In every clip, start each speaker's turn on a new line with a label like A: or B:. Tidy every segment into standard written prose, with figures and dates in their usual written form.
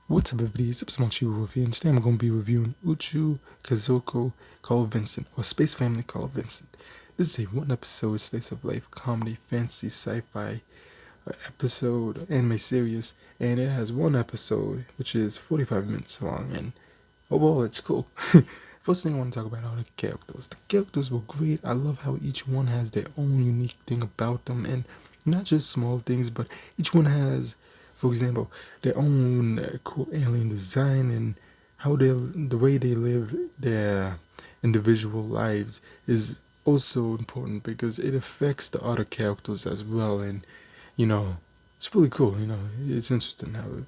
A: What's up everybody, it's Supersmallchibiwolf here, and today I'm going to be reviewing Uchuu Kazoku Carlvinson, or Space Family Carlvinson. This is a one episode slice of life comedy, fantasy, sci-fi episode, anime series, and it has one episode which is 45 minutes long, and overall it's cool. First thing I want to talk about are the characters. The characters were great. I love how each one has their own unique thing about them, and not just small things, but each one has, for example, their own cool alien design, and how the way they live their individual lives is also important because it affects the other characters as well. And you know, it's really cool. It's interesting how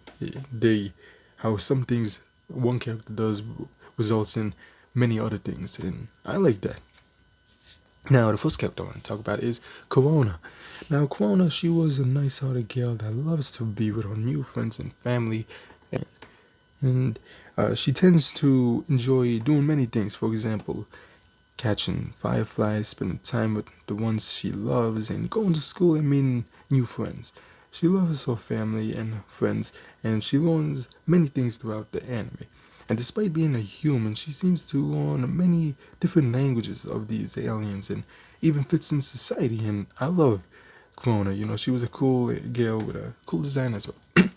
A: how some things one character does results in many other things, and I like that. Now, the first character I want to talk about is Corona. Now, Corona, she was a nice-hearted girl that loves to be with her new friends and family, and she tends to enjoy doing many things. For example, catching fireflies, spending time with the ones she loves, and going to school and meeting new friends. She loves her family and her friends, and she learns many things throughout the anime. And despite being a human, she seems to learn many different languages of these aliens and even fits in society. And I love Corona. She was a cool girl with a cool design as well.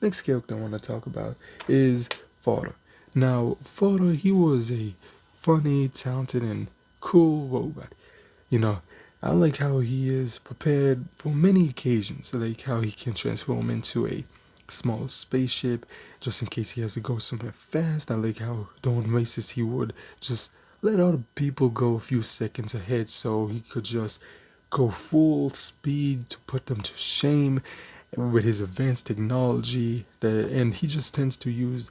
A: Next character I want to talk about is Fodder. Now, Fodder, he was a funny, talented, and cool robot. You know, I like how he is prepared for many occasions, like how he can transform into a small spaceship just in case he has to go somewhere fast. I like how during races he would just let other people go a few seconds ahead so he could just go full speed to put them to shame with his advanced technology. And he just tends to use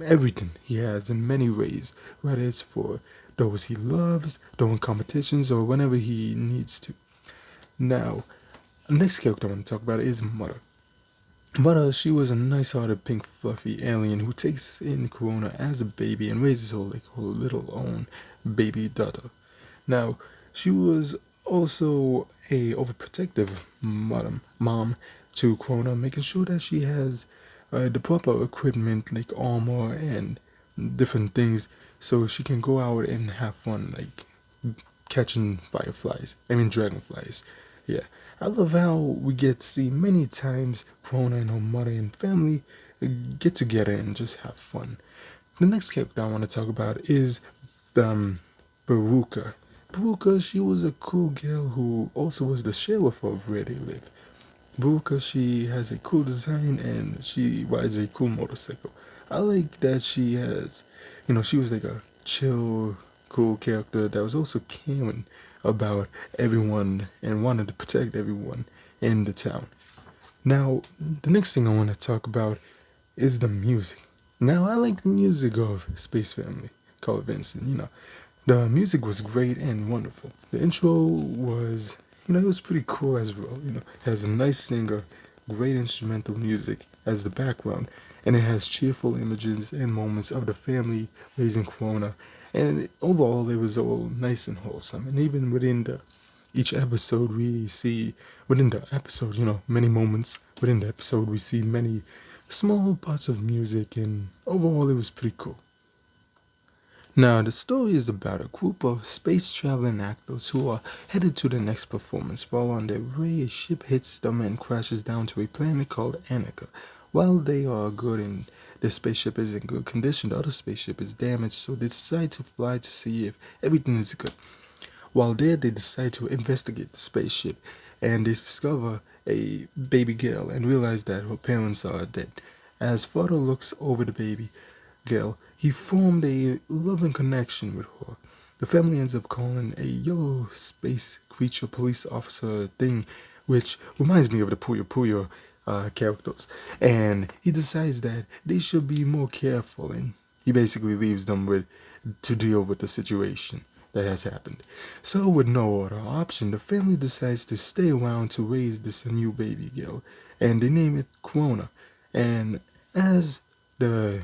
A: everything he has in many ways, whether it's for those he loves, during competitions, or whenever he needs to. Now, next character I want to talk about is Mother. Mother, she was a nice-hearted pink fluffy alien who takes in Corona as a baby and raises her like her little own baby daughter. Now, she was also a overprotective mom to Corona, making sure that she has the proper equipment like armor and different things so she can go out and have fun, like catching fireflies. I mean, dragonflies. Yeah, I love how we get to see many times Corona and her mother and family get together and just have fun. The next character I want to talk about is um, Baruka. Baruka, she was a cool girl who also was the sheriff of where they live. Baruka, she has a cool design and she rides a cool motorcycle. I like that she has, she was like a chill, cool character that was also caring about everyone and wanted to protect everyone in the town. Now, the next thing I want to talk about is the music. Now, I like the music of Space Family, Carl Vincent. The music was great and wonderful. The intro was, it was pretty cool as well. It has a nice singer, great instrumental music as the background, and it has cheerful images and moments of the family raising Corona. And overall, it was all nice and wholesome. And even within each episode, we see within the episode, many moments within the episode, we see many small parts of music, and overall, it was pretty cool. Now, the story is about a group of space traveling actors who are headed to the next performance. While on their way, a ship hits them and crashes down to a planet called Annika. While they are good and their spaceship is in good condition, the other spaceship is damaged, so they decide to fly to see if everything is good. While there, they decide to investigate the spaceship and they discover a baby girl and realize that her parents are dead. As father looks over the baby girl, he formed a loving connection with her. The family ends up calling a yellow space creature police officer thing, which reminds me of the Puyo Puyo characters. And he decides that they should be more careful, and he basically leaves them to deal with the situation that has happened. So, with no other option, the family decides to stay around to raise this new baby girl, and they name it Corona. And as the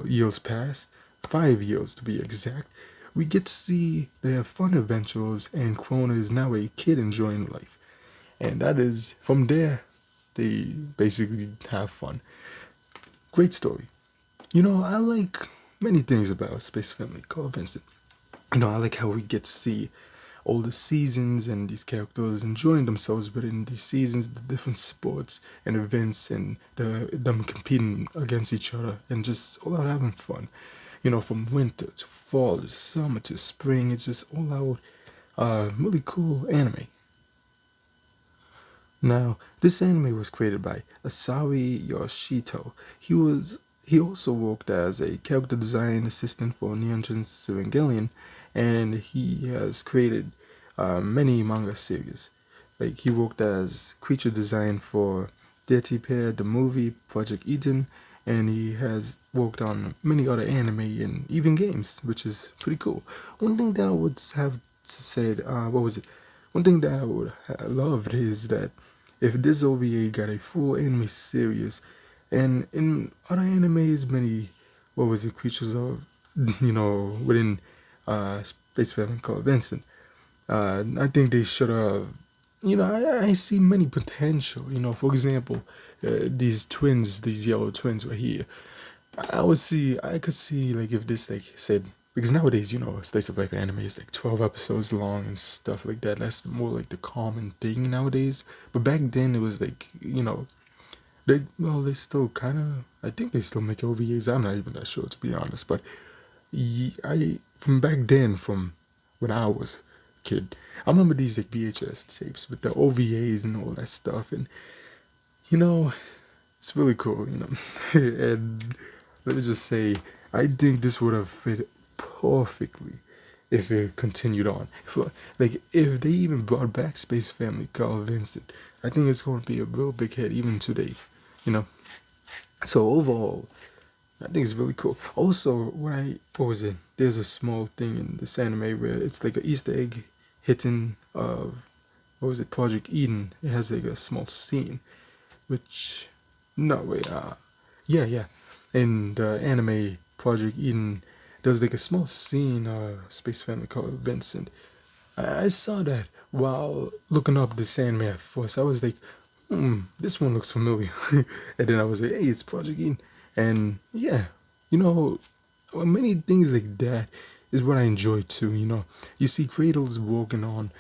A: years pass, 5 years to be exact, we get to see their fun adventures, and Corona is now a kid enjoying life. And that is, from there, they basically have fun. great story. I like many things about Space Family Carlvinson. I like how we get to see all the seasons and these characters enjoying themselves within these seasons, the different sports and events, and them competing against each other and just all out having fun. From winter to fall to summer to spring, it's just all out really cool anime. Now, this anime was created by Asahi Yoshito. He also worked as a character design assistant for Neon Genesis Evangelion, and he has created many manga series. Like he worked as creature design for Dirty Pair, the movie, Project Eden, and he has worked on many other anime and even games, which is pretty cool. One thing that I would have to say, what was it? One thing that I would have loved is that if this OVA got a full anime series, and in other animes, many, what was it, creatures of, within Space Family called Vincent, I think they should have, I see many potential, for example, these twins, these yellow twins right here. I could see, like, if this, like, said, because nowadays, slice of life anime is like 12 episodes long and stuff like that. That's more like the common thing nowadays. But back then, it was like, they still kind of, I think they still make OVAs. I'm not even that sure, to be honest. But from back then, from when I was a kid, I remember these like VHS tapes with the OVAs and all that stuff. And, you know, it's really cool, and let me just say, I think this would have fit perfectly if it continued on. If they even brought back Space Family Carl Vincent, I think it's going to be a real big hit even today, you know. So overall, I think it's really cool. Also, what was it? There's a small thing in this anime where it's like an Easter egg hitting of, what was it, Project Eden. It has like a small scene, which, no wait, yeah, in the anime Project Eden, there's like a small scene, Space Family called Vincent. I saw that while looking up this anime at first. I was like, this one looks familiar. And then I was like, hey, it's Project Eden. And yeah, many things like that is what I enjoy too, You see creators working on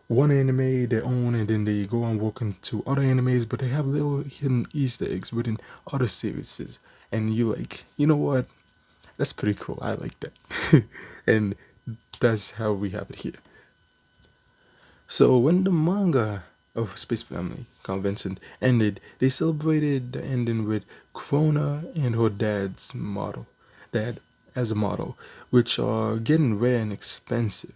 A: one anime they own, and then they go on working to other animes, but they have little hidden Easter eggs within other series. And you like, you know what? That's pretty cool. I like that. And that's how we have it here. So when the manga of Space Family Convention ended, they celebrated the ending with Krona and her dad as a model, which are getting rare and expensive.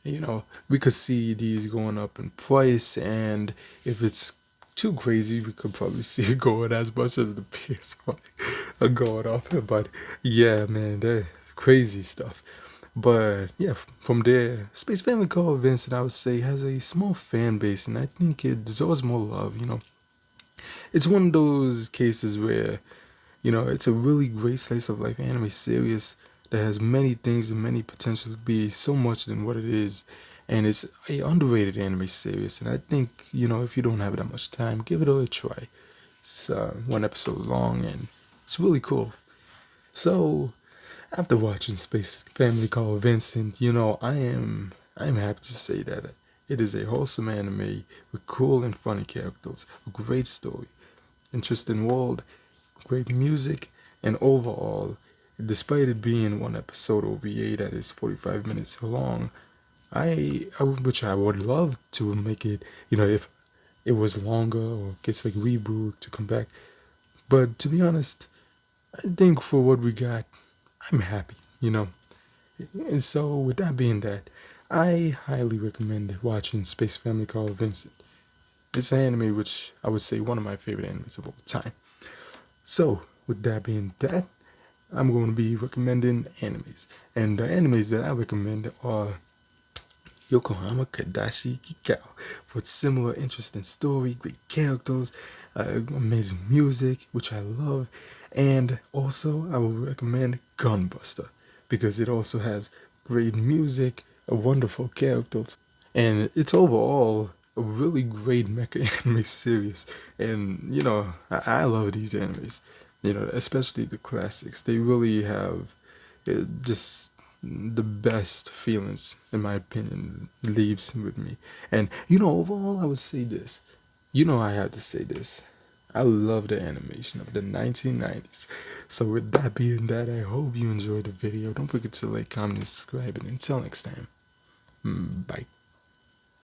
A: We could see these going up in price, and if it's too crazy, we could probably see it going as much as the PS5 are going up. But yeah, man, that crazy stuff. But yeah, from there, Space Family Call Vincent, I would say, has a small fan base, and I think it deserves more love. It's one of those cases where it's a really great slice of life anime series that has many things and many potential to be so much than what it is. And it's a underrated anime series. And I think, if you don't have that much time, give it a try. It's one episode long and it's really cool. So, after watching Space Family Call Vincent, I am happy to say that it is a wholesome anime with cool and funny characters, a great story, interesting world, great music, and overall, despite it being one episode OVA that is 45 minutes long, which I would love to make it, if it was longer or gets like reboot to come back. But to be honest, I think for what we got, I'm happy. And so with that being that, I highly recommend watching Space Family Call Vincent. It's an anime which I would say one of my favorite animes of all time. So, with that being that, I'm going to be recommending animes. And the animes that I recommend are Yokohama Kadashi Kikao, for similar interesting story, great characters, amazing music, which I love. And also, I will recommend Gunbuster, because it also has great music, a wonderful characters, and it's overall a really great mecha anime series. And I love these animes. especially the classics. They really have just the best feelings, in my opinion, leaves with me. And overall, I would say this. I had to say this. I love the animation of the 1990s. So with that being that, I hope you enjoyed the video. Don't forget to like, comment, and subscribe, and until next time, bye.